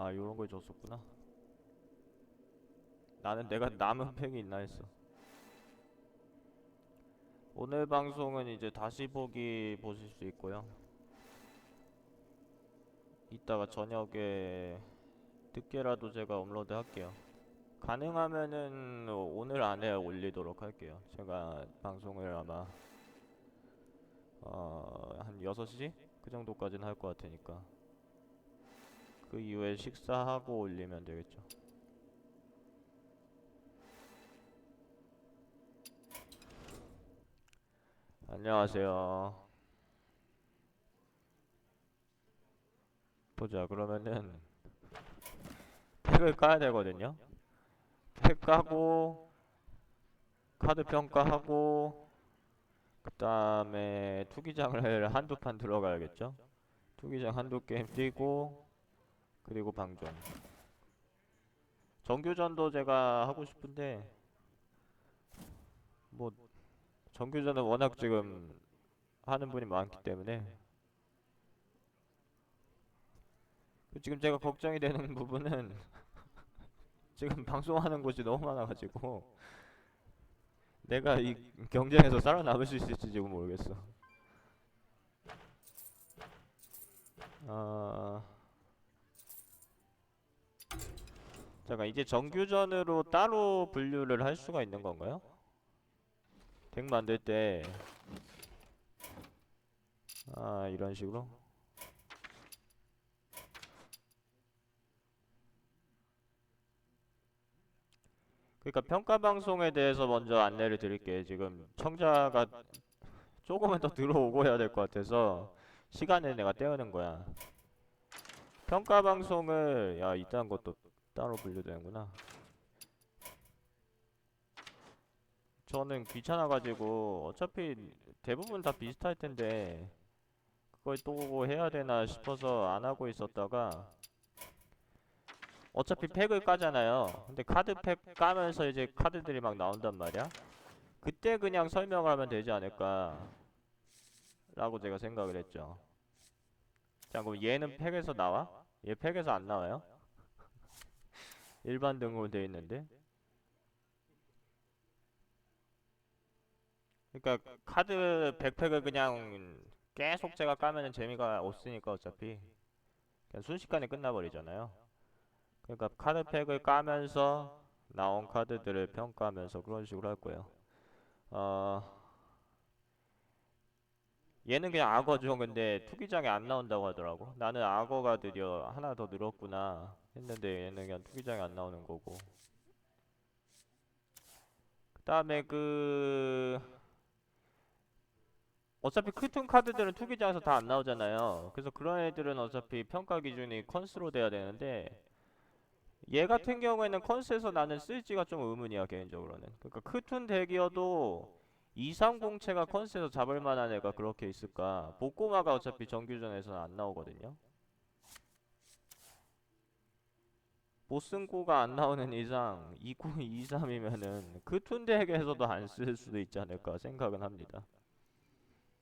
아, 요런 걸 줬었구나. 나는 내가 남은 팩이 있나 했어. 오늘 방송은 이제 다시 보기 보실 수 있고요. 이따가 저녁에 늦게라도 제가 업로드 할게요. 가능하면은 오늘 안에 올리도록 할게요. 제가 방송을 아마 한 6시? 그 정도까지는 할 것 같으니까 그 이후에 식사하고 올리면 되겠죠. 안녕하세요. 보자. 그러면은 팩을 까야 되거든요. 팩 까고 카드 평가하고 그 다음에 투기장을 한두 판 들어가야겠죠. 투기장 한두 게임 뛰고 그리고 방종. 정규전도 제가 하고 싶은데 뭐 정규전은 워낙 지금 하는 분이 많기 때문에 지금 제가 걱정이 되는 부분은 지금 방송하는 곳이 너무 많아가지고 내가 이 경쟁에서 살아남을 수 있을지 지금 모르겠어. 아, 잠깐 이제 정규전으로 따로 분류를 할 수가 있는 건가요? 덱 만들 때 이런 식으로. 그러니까 평가 방송에 대해서 먼저 안내를 드릴게요. 지금 청자가 조금은 더 들어오고 해야 될 것 같아서 시간을 내가 때우는 거야. 평가 방송을 이딴 것도 따로 분류되는구나. 저는 귀찮아가지고 어차피 대부분 다 비슷할 텐데 그걸 또 해야 되나 싶어서 안 하고 있었다가 어차피 팩을 까잖아요. 근데 카드 팩 까면서 이제 카드들이 막 나온단 말이야. 그때 그냥 설명을 하면 되지 않을까 라고 제가 생각을 했죠. 자, 그럼 얘는 팩에서 나와? 얘 팩에서 안 나와요? 일반 등으로 돼 있는데. 그러니까 카드 백팩을 그냥 계속 제가 까면은 재미가 없으니까 어차피 그냥 순식간에 끝나버리잖아요. 그러니까 카드 팩을 까면서 나온 카드들을 평가하면서 그런 식으로 할 거예요. 어, 얘는 그냥 악어죠. 근데 투기장에 안 나온다고 하더라고. 나는 악어가 드디어 하나 더 늘었구나 했는데 얘는 그냥 투기장에 안 나오는 거고. 그 다음에 어차피 크툰 카드들은 투기장에서 다 안 나오잖아요. 그래서 그런 애들은 어차피 평가 기준이 컨스로 돼야 되는데 얘 같은 경우에는 컨스에서 나는 쓸지가 좀 의문이야 개인적으로는. 그러니까 크툰 덱이어도 230체가 컨스에서 잡을 만한 애가 그렇게 있을까? 복고마가 어차피 정규전에서는 안 나오거든요. 보슨고가 안 나오는 이상 2923이면은 크툰 덱에서도 안 쓸 수도 있지 않을까 생각은 합니다.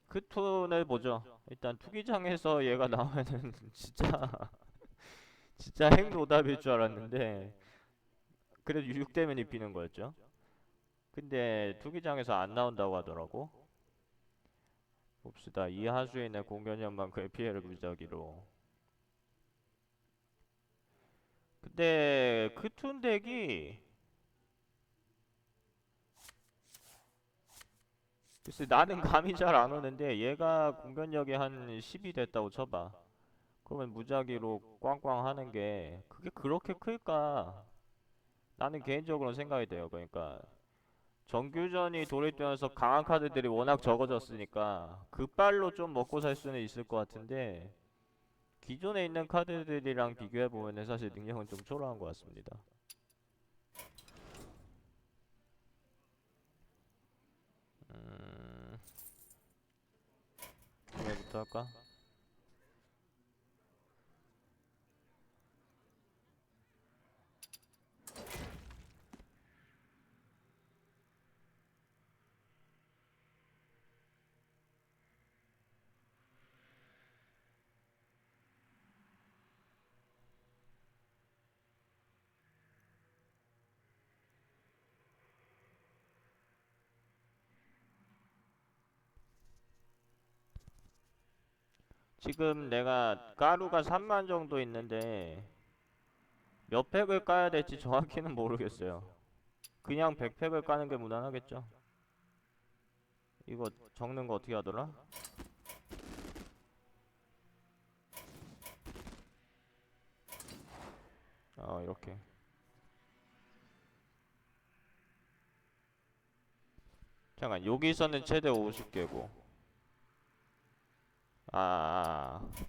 크툰을 보죠. 일단 투기장에서 얘가 나오면은 진짜 핵노답일 줄 알았는데 그래도 6대면 입히는 거였죠. 근데 투기장에서 안 나온다고 하더라고. 봅시다. 이하수인의 공견연만큼의 피해를 무작위로. 근데 크툰 덱이 글쎄 나는 감이 잘 안 오는데 얘가 공격력이 한 10이 됐다고 쳐봐. 그러면 무작위로 꽝꽝 하는 게 그게 그렇게 클까? 나는 개인적으로 생각이 돼요. 그러니까 정규전이 도입되면서 강한 카드들이 워낙 적어졌으니까 급발로 좀 먹고 살 수는 있을 것 같은데 기존에 있는 카드들이랑 비교해보면 사실 능력은 좀 초라한 것 같습니다. 음... 구매부터 할까? 지금 내가 가루가 3만 정도 있는데 몇 팩을 까야 될지 정확히는 모르겠어요. 그냥 100팩을 까는 게 무난하겠죠. 이거 적는 거 어떻게 하더라? 이렇게. 잠깐, 여기서는 최대 50개고.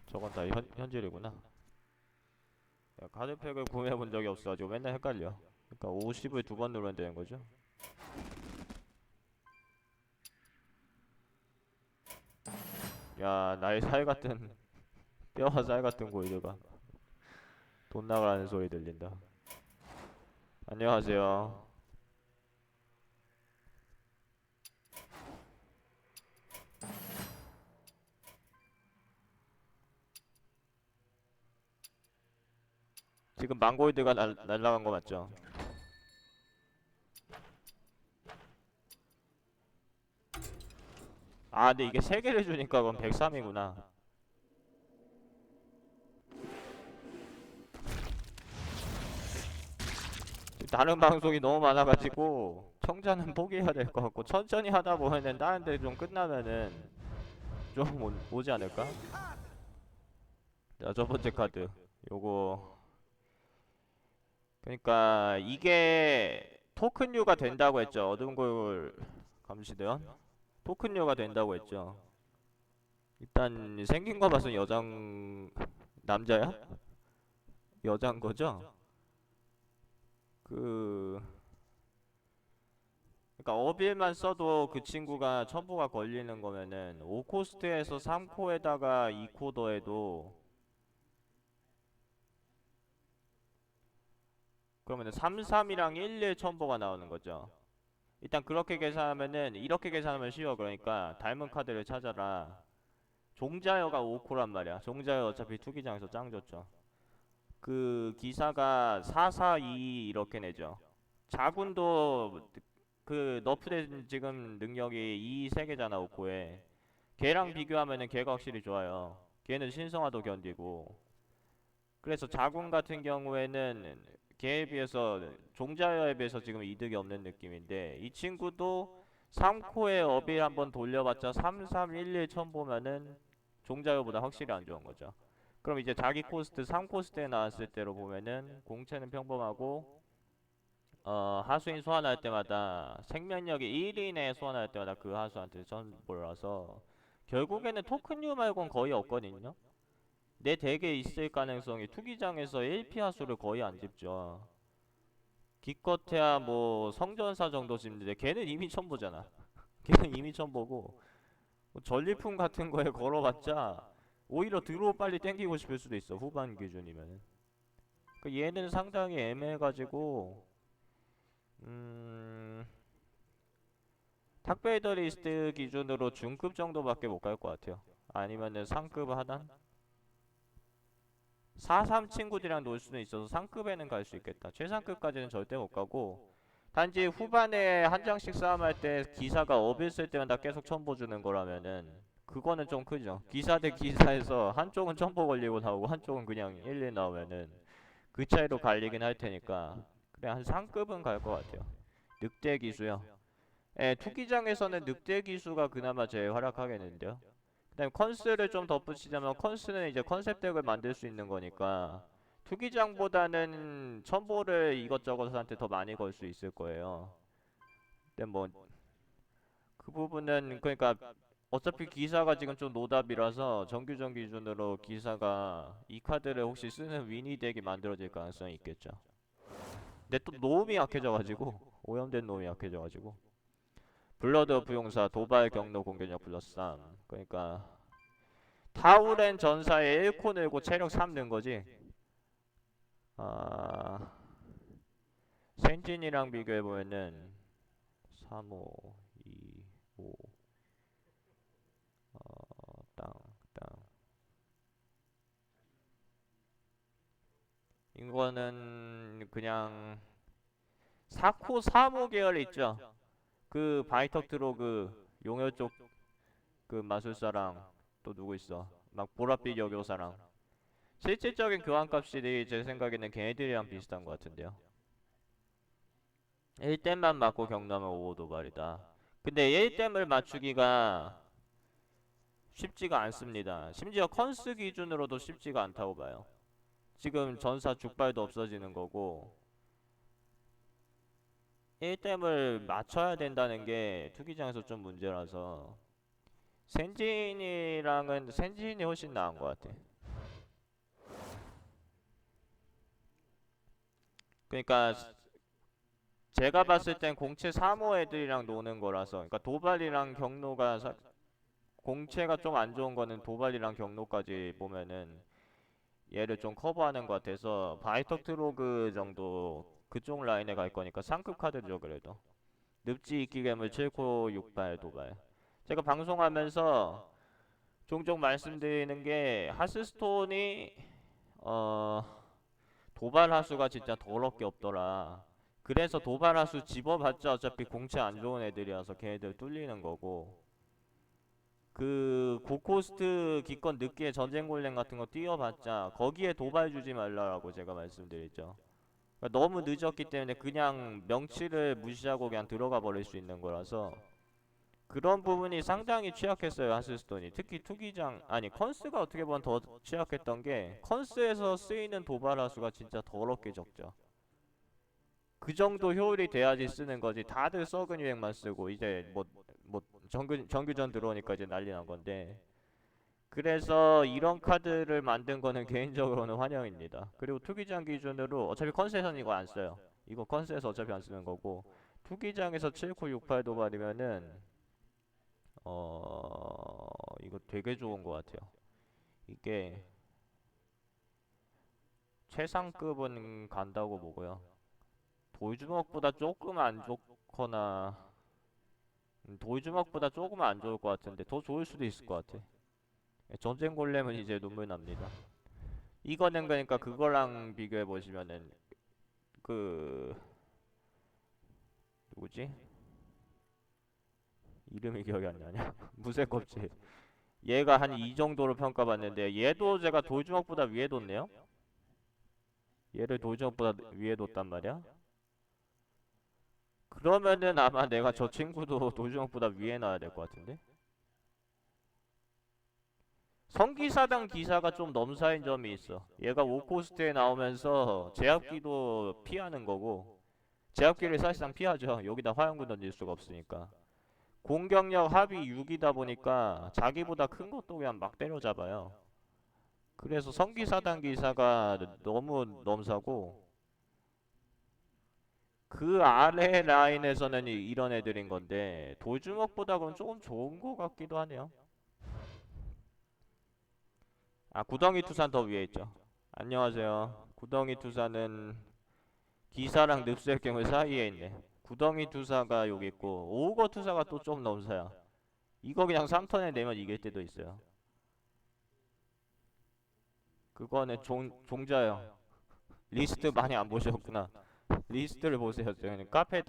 저건 다 현질이구나. 카드팩을 구매해 본 적이 없어가지고 맨날 헷갈려. 그러니까 50을 두 번 누르면 되는 거죠. 야, 나의 살 같은 뼈와 살 같은 고이드가 돈 나가라는 소리 들린다. 안녕하세요. 지금 망고이드가 날라간 거 맞죠? 근데 이게 3개를 주니까 그럼 103이구나. 다른 방송이 너무 많아가지고 청자는 포기해야 될 것 같고 천천히 하다 보면은 다른 데 좀 끝나면은 좀 오지 않을까? 자, 첫 번째 카드. 요거. 그러니까 이게 토큰류가 된다고 했죠. 어둠골 감시대원? 토큰류가 된다고 했죠. 일단 생긴 거 봐서 남자야? 여잔 거죠? 그 그러니까 어빌만 써도 그 친구가 첨보가 걸리는 거면은 5코스트에서 3코에다가 2코 더해도 그러면은 33이랑 11 첨보가 나오는 거죠. 일단 그렇게 계산하면은 이렇게 계산하면 쉬워. 그러니까 닮은 카드를 찾아라. 종자여가 5코란 말이야. 종자여 어차피 투기장에서 짱 좋죠. 그 기사가 442 이렇게 내죠. 자군도 그 너프된 지금 능력이 이 세 개잖아 5코에. 걔랑 비교하면은 걔가 확실히 좋아요. 걔는 신성화도 견디고. 그래서 자군 같은 경우에는 걔에 비해서 종자여에 비해서 지금 이득이 없는 느낌인데 이 친구도 3코에 어빌 한번 돌려봤자 3311 처음 보면은 종자여보다 확실히 안 좋은 거죠. 그럼 이제 자기 코스트 3코스트에 나왔을 때로 보면은 공채는 평범하고 하수인 소환할 때마다 생명력이 1인에 소환할 때마다 그 하수한테 선보를 와서 결국에는 토큰류 말곤 거의 없거든요. 내 덱에 있을 가능성이 투기장에서 1피 하수를 거의 안 집죠. 기껏해야 뭐 성전사 정도 집는데 걔는 이미 첨보잖아. 걔는 이미 첨보고 뭐 전리품 같은 거에 걸어봤자 오히려 드로우 빨리 땡기고 싶을 수도 있어. 후반 기준이면은. 그 얘는 상당히 애매해가지고 탁베이더 리스트 기준으로 중급 정도밖에 못 갈 것 같아요. 아니면은 상급 하단? 4-3 친구들이랑 놀 수는 있어서 상급에는 갈 수 있겠다. 최상급까지는 절대 못 가고 단지 후반에 한 장씩 싸움할 때 기사가 업일 쓸 때마다 계속 첨보 주는 거라면은 그거는 좀 크죠. 기사 대 기사에서 한쪽은 첨보 걸리고 나오고 한쪽은 그냥 1-1 나오면은 그 차이로 갈리긴 할 테니까 그래 한 상급은 갈 것 같아요. 늑대 기수요. 투기장에서는 늑대 기수가 그나마 제일 활약하겠는데요. 그다음에 컨스를 좀 덧붙이자면 컨스는 이제 컨셉 덱을 만들 수 있는 거니까 투기장보다는 첨보를 이것저것한테 더 많이 걸 수 있을 거예요. 근데 뭐 그 부분은 그러니까 어차피 기사가 지금 좀 노답이라서 정규전 기준으로 기사가 이 카드를 혹시 쓰는 위니 덱이 만들어질 가능성이 있겠죠. 근데 또 노움이 약해져가지고 오염된 노움이 약해져가지고 블러드 부용사 도발 경로 공격력 플러스 3 그러니까 타우렌 전사에 1코 늘고 체력 3 는 거지. 센진이랑 비교해보면은 3, 5, 2, 5 땅, 땅 이거는 그냥 4코 3호 계열 있죠. 그 바이턱 드로그 용혈 쪽 그 마술사랑 또 누구 있어? 막 보랏빛 여교사랑 실질적인 교환값이 제 생각에는 걔네들이랑 비슷한 것 같은데요. 1댐만 맞고 경험하면 5호 도발이다. 근데 1댐을 맞추기가 쉽지가 않습니다. 심지어 컨스 기준으로도 쉽지가 않다고 봐요. 지금 전사 죽발도 없어지는 거고 1댐을 맞춰야 된다는 게 투기장에서 좀 문제라서 센진이 훨씬 나은 것 같아. 그러니까 제가 봤을 땐 공채 3호 애들이랑 노는 거라서, 그러니까 도발이랑 경로가 공채가 좀 안 좋은 거는 도발이랑 경로까지 보면은 얘를 좀 커버하는 것 같아서 바이터트로그 정도 그쪽 라인에 갈 거니까 상급 카드죠. 그래도 늪지 이끼 괴물 7코 6발 도발. 제가 방송하면서 종종 말씀드리는 게 하스스톤이 어 도발 하수가 진짜 더럽게 없더라. 그래서 도발 하수 집어봤자 어차피 공채 안 좋은 애들이라서 걔네들 뚫리는 거고, 그 고코스트 기껏 늦게 전쟁 골렘 같은 거 뛰어봤자 거기에 도발 주지 말라라고 제가 말씀드렸죠. 그러니까 너무 늦었기 때문에 그냥 명치를 무시하고 그냥 들어가 버릴 수 있는 거라서 그런 부분이 상당히 취약했어요. 하스스톤이 특히 투기장 아니 컨스가 어떻게 보면 더 취약했던 게 컨스에서 쓰이는 도발 하수가 진짜 더럽게 적죠. 그 정도 효율이 돼야지 쓰는 거지. 다들 썩은 유행만 쓰고 이제 뭐 정규전 들어오니까 이제 난리 난 건데. 그래서 이런 카드를 만든 거는 개인적으로는 환영입니다. 그리고 투기장 기준으로 어차피 컨스에서는 이거 안 써요. 이거 컨스에서 어차피 안 쓰는 거고 투기장에서 7코 6팔 도발이면은 이거 되게 좋은 것 같아요. 이게 최상급은 간다고 보고요. 돌주먹보다 조금 안 좋거나 돌주먹보다 조금 안 좋을 것 같은데 더 좋을 수도 있을 것 같아. 전쟁 골렘은 이제 눈물 납니다. 이거는 그러니까 그거랑 비교해 보시면은 그 누구지? 이름이 기억이 안 나냐? 무쇠 껍질. 얘가 한 이 정도로 평가받는데 얘도 제가 돌주먹보다 위에 뒀네요. 얘를 돌주먹보다 위에 뒀단 말이야. 그러면은 아마 내가 저 친구도 돌주먹보다 위에 놔야 될 것 같은데. 성기사당 기사가 좀 넘사인 점이 있어. 얘가 5코스트에 나오면서 제압기도 피하는 거고 제압기를 사실상 피하죠. 여기다 화염구 던질 수가 없으니까. 공격력 합이 6이다 보니까 자기보다 큰 것도 그냥 막 때려잡아요. 그래서 성기사당 기사가 너무 넘사고 그 아래 라인에서는 이런 애들인 건데 돌주먹보다 그건 조금 좋은 것 같기도 하네요. 아, 구덩이 투산 더 위에 있죠. 안녕하세요. 구덩이 투사는 기사랑 늪새경을 사이에 있네. 구덩이 투사가 여기 있고 오거 투사가 또 좀 넘사야. 이거 그냥 3턴에 내면 이길 때도 있어요. 그거는 종자요. 리스트 많이 안 보셨구나. 리스트를 보세요. 저는 카페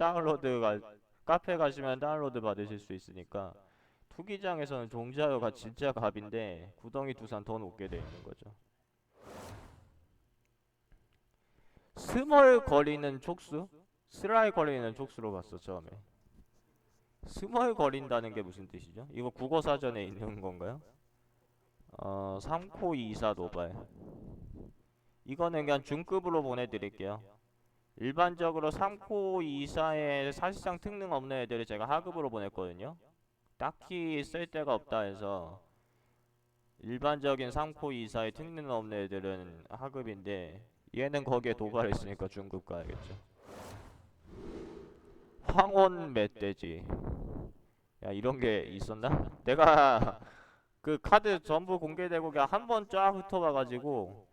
가시면 다운로드 받으실 수 있으니까. 투기장에서는 종자요가 진짜 갑인데 구덩이 투산 더 높게 돼 있는 거죠. 스멀 거리는 촉수? 스라이 거리는 촉수로 봤어 처음에. 스멀 거린다는 게 무슨 뜻이죠? 이거 국어 사전에 있는 건가요? 3코 2사 도발. 이거는 그냥 중급으로 보내드릴게요. 일반적으로 3코 2사에 사실상 특능 없는 애들을 제가 하급으로 보냈거든요. 딱히 쓸 데가 없다 해서 일반적인 3코 2사에 특능 없는 애들은 하급인데 얘는 거기에 도발했으니까 중급 가야겠죠. 황혼 멧돼지. 야, 이런 게 있었나? 내가 그 카드 전부 공개되고 그냥 한 번 쫙 훑어봐가지고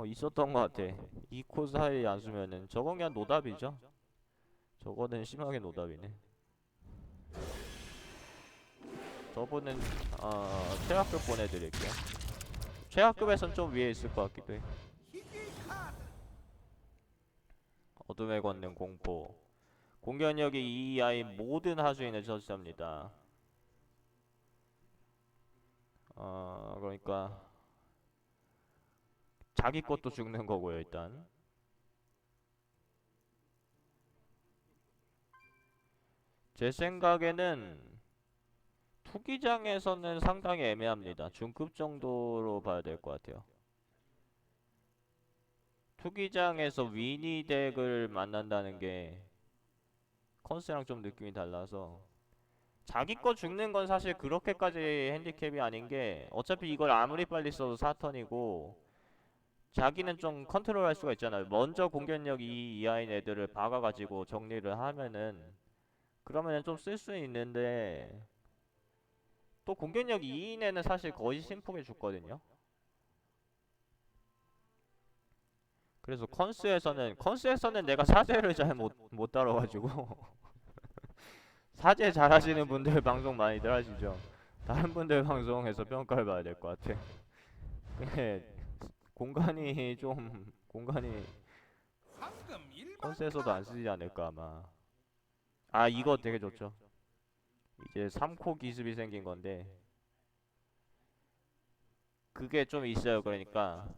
있었던 것 같아. 2코 사이 안 쓰면은 저건 그냥 노답이죠. 저거는 심하게 노답이네. 저분은 최하급 보내드릴게요. 최하급에선 좀 위에 있을 것 같기도 해. 어둠의 권능 공포. 공격력이 2이하의 모든 하수인을 처치합니다. 그럼 그러니까 자기 것도 죽는 거고요, 일단. 제 생각에는 투기장에서는 상당히 애매합니다. 중급 정도로 봐야 될 것 같아요. 투기장에서 위니 덱을 만난다는 게 컨스랑 좀 느낌이 달라서 자기 거 죽는 건 사실 그렇게까지 핸디캡이 아닌 게 어차피 이걸 아무리 빨리 써도 4턴이고 자기는 좀 컨트롤할 수가 있잖아요. 먼저 공격력 2 이하인 애들을 박아가지고 정리를 하면은 그러면은 좀 쓸 수 있는데 또 공격력 2인 애는 사실 거의 심폭해 죽거든요. 그래서 컨스에서는 내가 사제를 잘 못 다뤄가지고 사제 잘하시는 분들 방송 많이들 하시죠. 다른 분들 방송에서 평가를 봐야 될 것 같아. 근데 공간이 컨스에서도 안 쓰지 않을까 아마. 아 이거 되게 좋죠. 이제 3코 기습이 생긴 건데 그게 좀 있어요. 그러니까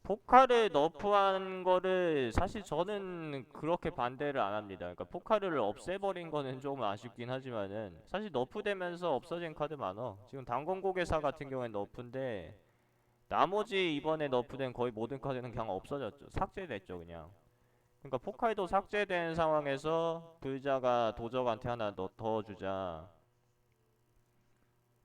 포카를 너프한 거를 사실 저는 그렇게 반대를 안 합니다. 그러니까 포카를 없애버린 거는 조금 아쉽긴 하지만은 사실 너프되면서 없어진 카드 많어. 지금 당권고개사 같은 경우엔 너프인데 나머지 이번에 너프된 거의 모든 카드는 그냥 없어졌죠. 삭제됐죠 그냥. 그러니까 포카이도 삭제된 상황에서 불자가 도적한테 하나 더 주자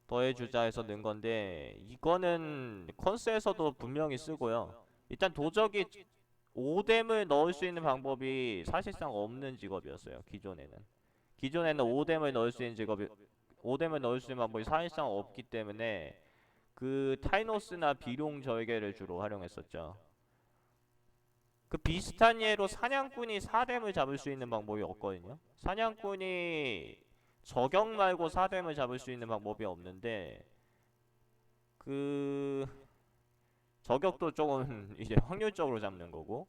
더해주자 해서 넣은 건데 이거는 컨스에서도 분명히 쓰고요. 일단 도적이 5뎀을 넣을 수 있는 방법이 사실상 없는 직업이었어요. 기존에는 5뎀을 넣을 수 있는 직업이 5뎀을 넣을 수 있는 방법이 사실상 없기 때문에 그 타이노스나 비룡 절개를 주로 활용했었죠. 그 비슷한 예로 사냥꾼이 4뎀을 잡을 수 있는 방법이 없거든요. 사냥꾼이 저격 말고 4뎀을 잡을 수 있는 방법이 없는데 그 저격도 조금 이제 확률적으로 잡는 거고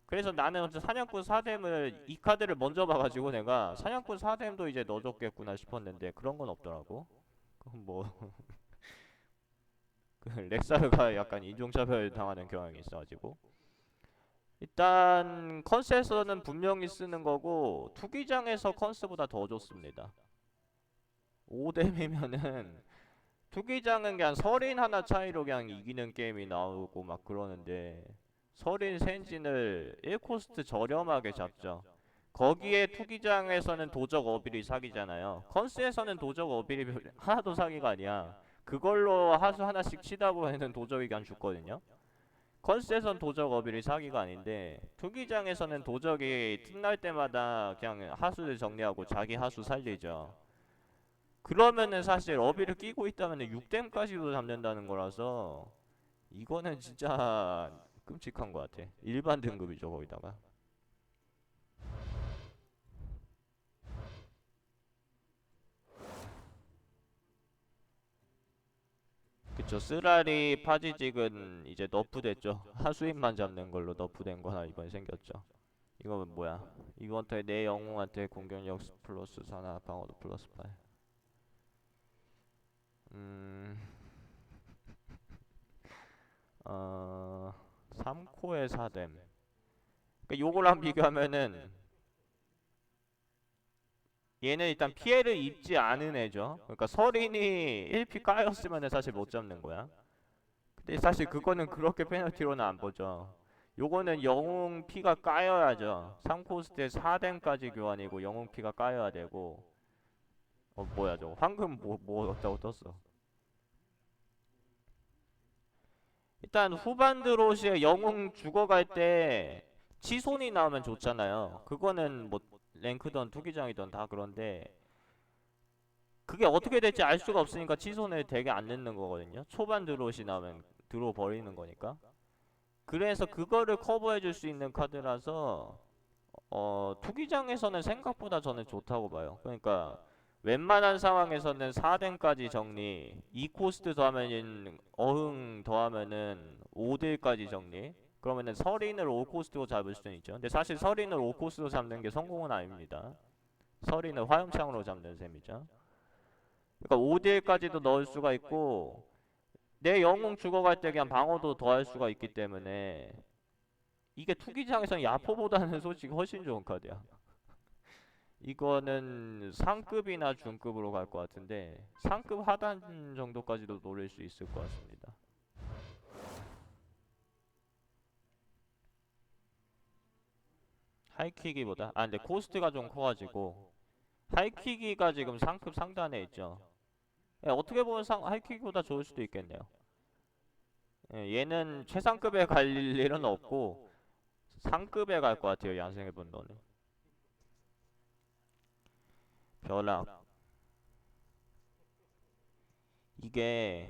그래서 나는 사냥꾼 4뎀을 이 카드를 먼저 봐가지고 내가 사냥꾼 4뎀도 이제 넣어줬겠구나 싶었는데 그런 건 없더라고. 그럼 뭐 그 렉사르가 약간 인종차별 당하는 경향이 있어가지고 일단 컨스에서는 분명히 쓰는 거고 투기장에서 컨스보다 더 좋습니다. 5뎀이면은 투기장은 그냥 서린 하나 차이로 그냥 이기는 게임이 나오고 막 그러는데 서린 센진을 1코스트 저렴하게 잡죠. 거기에 투기장에서는 도적 어빌이 사기잖아요. 컨스에서는 도적 어빌이 하나도 사기가 아니야. 그걸로 하수 하나씩 치다 보면은 도적이 그냥 죽거든요. 컨스에선 도적 어빌이 사기가 아닌데 투기장에서는 도적이 틈날 때마다 그냥 하수를 정리하고 자기 하수 살리죠. 그러면은 사실 어비를 끼고 있다면은 6댐까지도 잡는다는 거라서 이거는 진짜 끔찍한 것 같아. 일반 등급이죠 거기다가. 그쵸. 쓰라리 파지직은 이제 너프됐죠. 하수인만 잡는 걸로 너프된 거 하나 이번에 생겼죠. 이건 뭐야? 이번 턴에 내 영웅한테 공격력 플러스 4나 방어도 플러스 8. 음... 3코에 4뎀. 그러니까 요거랑 비교하면은 얘는 일단 피해를 입지 않은 애죠. 그러니까 서린이 1피 까였으면 사실 못 잡는 거야. 근데 사실 그거는 그렇게 페널티로는 안 보죠. 요거는 영웅 피가 까여야죠. 3코스트에 4뎀까지 교환이고 영웅 피가 까여야 되고. 뭐야 저거 황금 뭐 어쩌고 떴어. 일단 후반 드로시에 영웅 죽어갈 때 치손이 나오면 좋잖아요. 그거는 뭐 랭크던 투기장이던 다 그런데 그게 어떻게 될지 알 수가 없으니까 치손을 되게 안 넣는 거거든요. 초반 드로시 나오면 들어 버리는 거니까. 그래서 그거를 커버해 줄 수 있는 카드라서 투기장에서는 생각보다 저는 좋다고 봐요. 그러니까 웬만한 상황에서는 4댐까지 정리, 2코스트 더하면 어흥 더하면은 5딜까지 정리. 그러면은 서린을 5코스트로 잡을 수는 있죠. 근데 사실 서린을 5코스트로 잡는 게 성공은 아닙니다. 서린을 화염창으로 잡는 셈이죠. 그러니까 5대1까지도 넣을 수가 있고 내 영웅 죽어갈 때 그냥 방어도 더 할 수가 있기 때문에 이게 투기장에서는 야포보다는 솔직히 훨씬 좋은 카드야. 이거는 상급이나 중급으로 갈 것 같은데 상급 하단 정도까지도 노릴 수 있을 것 같습니다. 하이킥이보다 근데 코스트가 좀 커가지고 하이킥이가 지금 상급 상단에 있죠. 예, 어떻게 보면 하이킥보다 좋을 수도 있겠네요. 예, 얘는 최상급에 갈 일은 없고 상급에 갈 것 같아요. 야생의 분노는. 벼락. 이게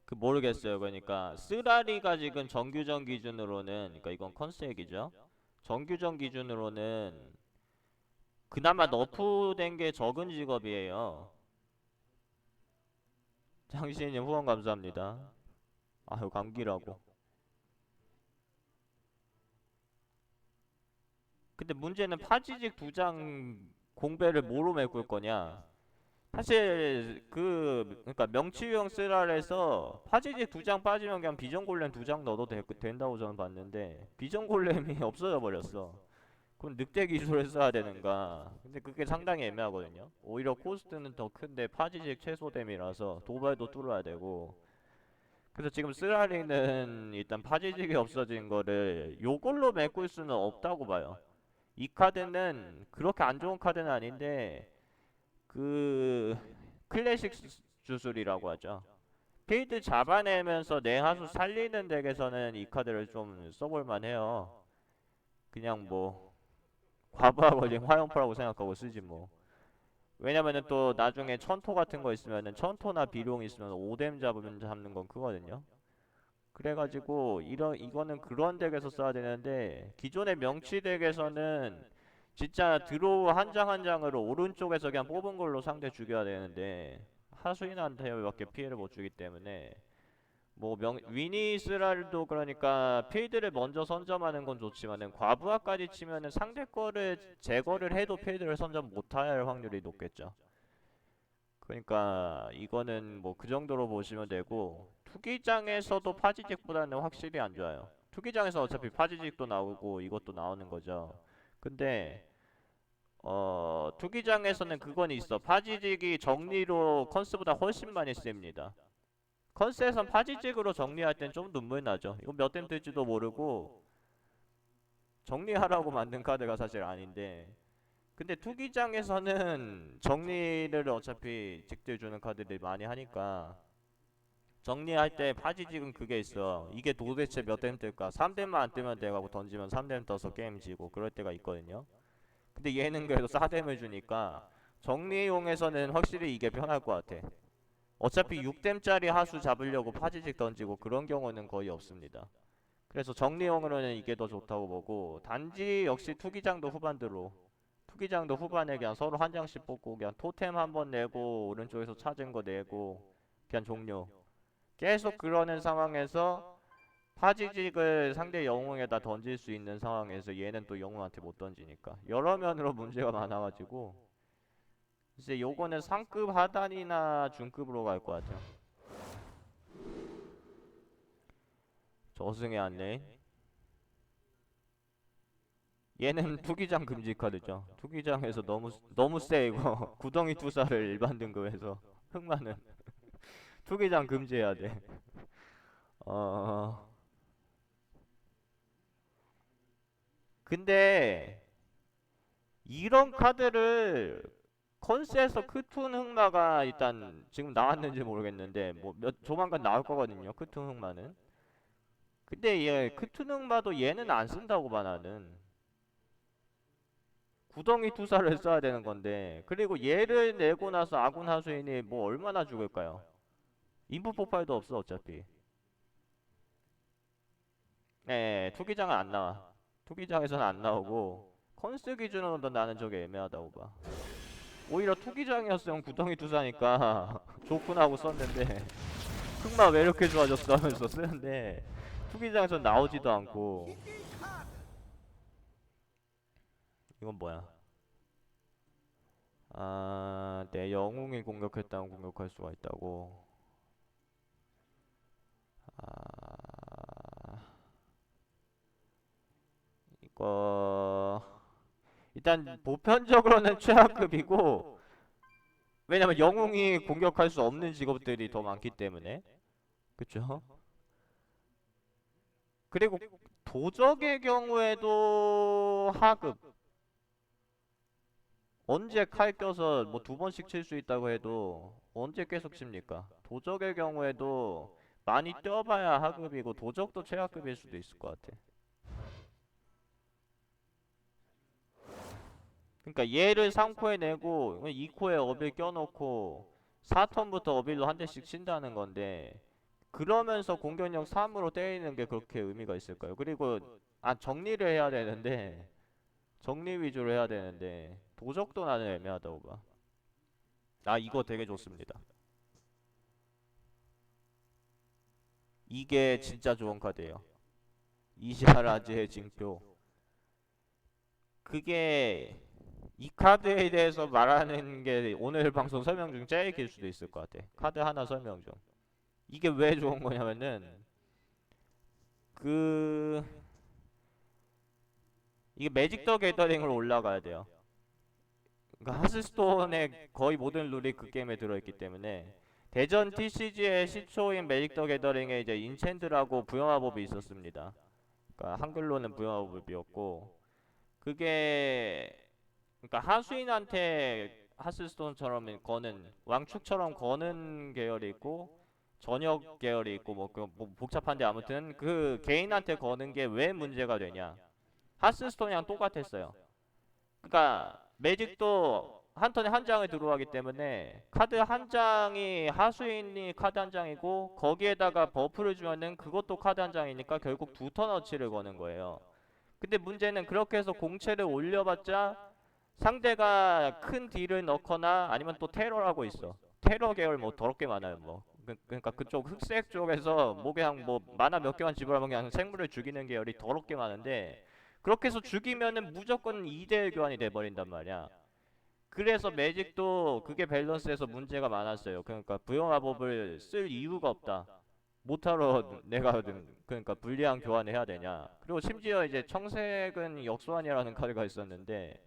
그 모르겠어요. 그러니까 쓰라리가 지금 정규전 기준으로는 그러니까 이건 컨셉이죠. 정규전 기준으로는 그나마 너프된 게 적은 직업이에요. 장신님 후원 감사합니다. 아유 감기라고. 근데 문제는 파지직 2장 공배를 뭐로 메꿀 거냐? 사실 그러니까 명치유형 쓰랄에서 파지직 2장 빠지면 그냥 비전골렘 2장 넣어도 된다고 저는 봤는데 비전골렘이 없어져 버렸어. 그럼 늑대 기술을 써야 되는가? 근데 그게 상당히 애매하거든요. 오히려 코스트는 더 큰데 파지직 최소댐이라서 도발도 뚫어야 되고. 그래서 지금 쓰라리는 일단 파지직이 없어진 거를 요걸로 메꿀 수는 없다고 봐요. 이 카드는 그렇게 안 좋은 카드는 아닌데 그 클래식 주술이라고 하죠. 필드 잡아내면서 내 하수 살리는 덱에서는 이 카드를 좀 써볼만 해요. 그냥 뭐 과부하 걸린 화염포라고 생각하고 쓰지 뭐. 왜냐면은 또 나중에 천토 같은 거 있으면은 천토나 비룡 있으면 5뎀 잡는 건 크거든요. 그래가지고 이거는 그런 덱에서 써야 되는데 기존의 명치 덱에서는 진짜 드로우 한 장 한 장으로 오른쪽에서 그냥 뽑은 걸로 상대 죽여야 되는데 하수인한테밖에 피해를 못 주기 때문에 뭐 위니스랄도 그러니까 필드를 먼저 선점하는 건 좋지만은 과부하까지 치면은 상대 거를 제거를 해도 필드를 선점 못할 확률이 높겠죠. 그러니까 이거는 뭐 그 정도로 보시면 되고 투기장에서도 파지직보다는 확실히 안 좋아요. 투기장에서 어차피 파지직도 나오고 이것도 나오는 거죠. 근데 투기장에서는 그건 있어. 파지직이 정리로 컨스보다 훨씬 많이 씁니다. 컨스에선 파지직으로 정리할 땐 좀 눈물 나죠. 이거 몇 댐 뜰지도 모르고 정리하라고 만든 카드가 사실 아닌데 근데 투기장에서는 정리를 어차피 직들 주는 카드들이 많이 하니까 정리할 때 파지직은 그게 있어. 이게 도대체 몇 댐 뜰까? 3댐만 안 뜨면 돼가고 던지면 3댐 떠서 게임 지고 그럴 때가 있거든요. 근데 얘는 그래도 4댐을 주니까 정리용에서는 확실히 이게 편할 것 같아. 어차피 6댐짜리 하수 잡으려고 파지직 던지고 그런 경우는 거의 없습니다. 그래서 정리용으로는 이게 더 좋다고 보고 단지 역시 투기장도 후반대로 투기장도 후반에 그냥 서로 한 장씩 뽑고 그냥 토템 한 번 내고 오른쪽에서 찾은 거 내고 그냥 종료. 계속 그러는 상황에서 파지직을 상대 영웅에다 던질 수 있는 상황에서 얘는 또 영웅한테 못 던지니까 여러 면으로 문제가 많아가지고 이제 요거는 상급 하단이나 중급으로 갈 것 같아요. 저승의 안내. 얘는 투기장 금지 카드죠. 투기장에서 너무 세 이거. 구덩이 투사를 일반 등급에서 흑마는 투기장 금지해야 돼. 어 근데 이런 카드를 컨스에서 크툰 흑마가 일단 지금 나왔는지 모르겠는데 뭐 조만간 나올 거거든요. 크툰 흑마는. 근데 얘 크툰 흑마도 얘는 안 쓴다고 봐 나는. 구덩이 투사를 써야 되는 건데 그리고 얘를 내고 나서 아군 하수인이 뭐 얼마나 죽을까요? 인풋 폭발도 없어 어차피. 네, 투기장은 안 나와. 투기장에서는 안 나오고 컨스 기준으로도 나는 저게 애매하다고 봐. 오히려 투기장이었으면 구덩이 투사니까 좋구나 하고 썼는데 흑마 왜 이렇게 좋아졌어 하면서 쓰는데 투기장에서 나오지도 않고 이건 뭐야? 아, 내 영웅이 공격했다면 공격할 수가 있다고. 아, 이거 일단 보편적으로는 최하급이고, 왜냐면 영웅이 공격할 수 없는 직업들이 더 많기 때문에. 그쵸? 그리고 도적의 경우에도 하급. 언제 칼 껴서 뭐 두 번씩 칠 수 있다고 해도 언제 계속 칩니까? 도적의 경우에도 많이 뛰어봐야 하급이고 도적도 최하급일 수도 있을 것 같아. 그러니까 얘를 3코에 내고 2코에 어빌 껴놓고 4턴부터 어빌로 한 대씩 친다는 건데, 그러면서 공격력 3으로 때리는 게 그렇게 의미가 있을까요? 그리고 정리를 해야 되는데, 정리 위주로 해야 되는데 도적도 나는 애매하다고 봐. 이거 되게 좋습니다. 이게 진짜 좋은 카드예요. 이샤라즈의 징표. 그게 이 카드에 대해서 말하는 게 오늘 방송 설명 중 제일 길 수도 있을 것 같아. 카드 하나 설명 중. 이게 왜 좋은 거냐면은, 그 이게 매직 더 게더링으로 올라가야 돼요. 그러니까 하스스톤의 거의 모든 룰이 그 게임에 들어있기 때문에, 대전 TCG의 시초인 매직 더 게더링에 이제 인챈드라고 부여마법이 있었습니다. 그러니까 한글로는 부여마법이었고, 그게 그러니까 하수인한테 하스스톤처럼 거는, 왕축처럼 거는 계열이 있고 전역 계열이 있고 뭐 복잡한데, 아무튼 그 개인한테 거는 게 왜 문제가 되냐. 하스스톤이랑 똑같았어요. 그러니까 매직도 한 턴에 한 장을 들어가기 때문에 카드 한 장이 하수인이 카드 한 장이고, 거기에다가 버프를 주면은 그것도 카드 한 장이니까 결국 두 턴어치를 거는 거예요. 근데 문제는 그렇게 해서 공채를 올려봤자 상대가 큰 딜을 넣거나 아니면 또 테러라고 있어. 테러 계열 뭐 더럽게 많아요. 뭐 그러니까 그쪽 흑색 쪽에서 뭐 그냥 뭐 만화 몇 개만 지불하면 그냥 생물을 죽이는 계열이 더럽게 많은데, 그렇게 해서 죽이면은 무조건 2대1 교환이 돼버린단 말이야. 그래서 매직도 그게 밸런스에서 문제가 많았어요. 그러니까 부여마법을 쓸 이유가 없다. 못하러 내가 그러니까 불리한 교환을 해야 되냐. 그리고 심지어 이제 청색은 역소환이라는 카드가 있었는데,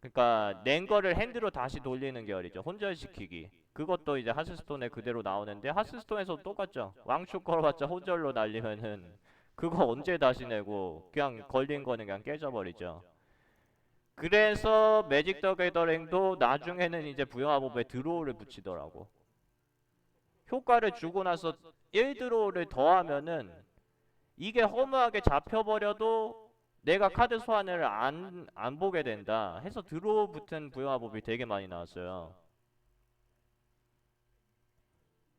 그러니까 낸 거를 핸드로 다시 돌리는 계열이죠. 혼절시키기. 그것도 이제 하스스톤에 그대로 나오는데, 하스스톤에서도 똑같죠. 왕축 걸어봤자 혼절로 날리면은 그거 언제 다시 내고, 그냥 걸린 거는 그냥 깨져버리죠. 그래서 매직 더 게더링도 나중에는 이제 부여마법에 드로우를 붙이더라고. 효과를 주고 나서 1드로우를 더하면은 이게 허무하게 잡혀버려도 내가 카드 소환을 안 보게 된다 해서 드로우 붙은 부여마법이 되게 많이 나왔어요.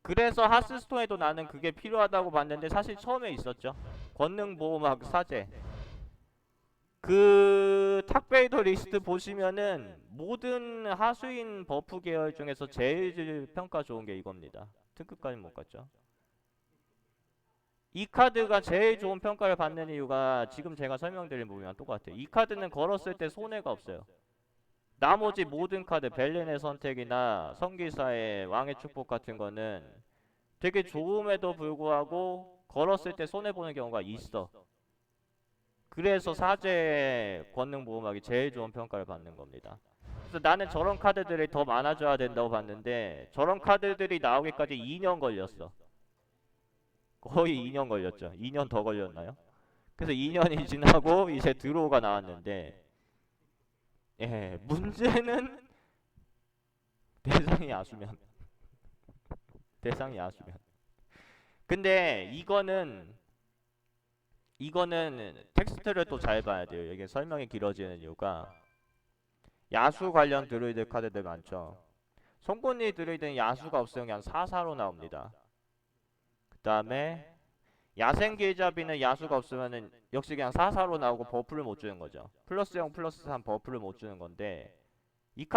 그래서 하스스톤에도 나는 그게 필요하다고 봤는데, 사실 처음에 있었죠. 권능 보호막 사제. 그 탁베이더 리스트 보시면은 모든 하수인 버프 계열 중에서 제일 평가 좋은 게 이겁니다. 특급까지 못 갔죠. 이 카드가 제일 좋은 평가를 받는 이유가 지금 제가 설명드린 부분이랑 똑같아요. 이 카드는 걸었을 때 손해가 없어요. 나머지 모든 카드, 벨린의 선택이나 성기사의 왕의 축복 같은 거는 되게 좋음에도 불구하고 걸었을 때 손해보는 경우가 있어. 그래서 사제 권능 보호막이 제일 좋은 평가를 받는 겁니다. 그래서 나는 저런 카드들이 더 많아져야 된다고 봤는데, 저런 카드들이 나오기까지 2년 걸렸어. 거의 2년 걸렸죠. 2년 더 걸렸나요? 그래서 2년이 지나고 이제 드로우가 나왔는데, 예, 문제는 대상이 야수면. 대상이 야수면. 근데 이거는 텍스트를 또 잘 봐야 돼요. 이게 설명이 길어지는 이유가, 야수 관련 드루이드 카드들 많죠. 송곳니 드루이드는 야수가 없으면 그냥 사사로 나옵니다. 그 다음에 야생계잡이는 야수가 없으면은 역시 그냥 사사로 나오고 버프를 못 주는 거죠. 플러스 0 플러스 3 버프를 못 주는 건데, 이 카드